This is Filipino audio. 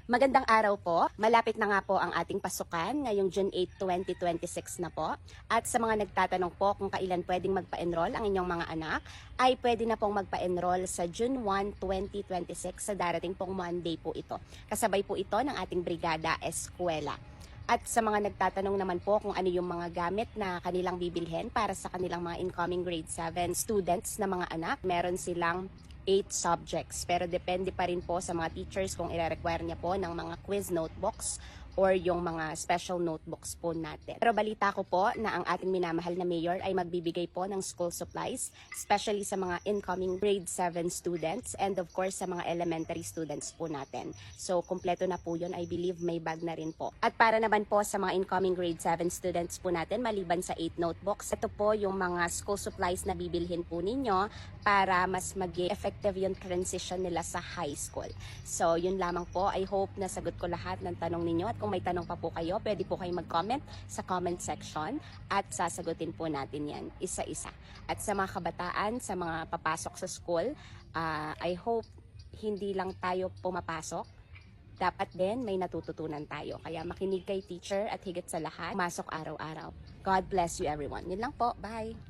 Magandang araw po. Malapit na nga po ang ating pasukan ngayong June 8, 2026 na po. At sa mga nagtatanong po kung kailan pwedeng magpa-enroll ang inyong mga anak, ay pwede na pong magpa-enroll sa June 1, 2026 sa darating pong Monday po ito. Kasabay po ito ng ating Brigada Eskwela. At sa mga nagtatanong naman po kung ano yung mga gamit na kanilang bibilhin para sa kanilang mga incoming grade 7 students na mga anak, meron silang 8 subjects. Pero depende pa rin po sa mga teachers kung i-require niya po ng mga quiz notebooks or yung mga special notebooks po natin. Pero balita ko po na ang ating minamahal na mayor ay magbibigay po ng school supplies, especially sa mga incoming grade 7 students and of course sa mga elementary students po natin. So, kumpleto na po yun. I believe may bag na rin po. At para naman po sa mga incoming grade 7 students po natin, maliban sa 8 notebooks, ito po yung mga school supplies na bibilhin po ninyo para mas maging effective yung transition nila sa high school. So, yun lamang po. I hope na sagot ko lahat ng tanong ninyo at kung may tanong pa po kayo, pwede po kayo mag-comment sa comment section at sasagutin po natin yan isa-isa. At sa mga kabataan, sa mga papasok sa school, I hope hindi lang tayo pumapasok, dapat din may natututunan tayo. Kaya makinig kay teacher at higit sa lahat, masok araw-araw. God bless you everyone. Yun lang po. Bye!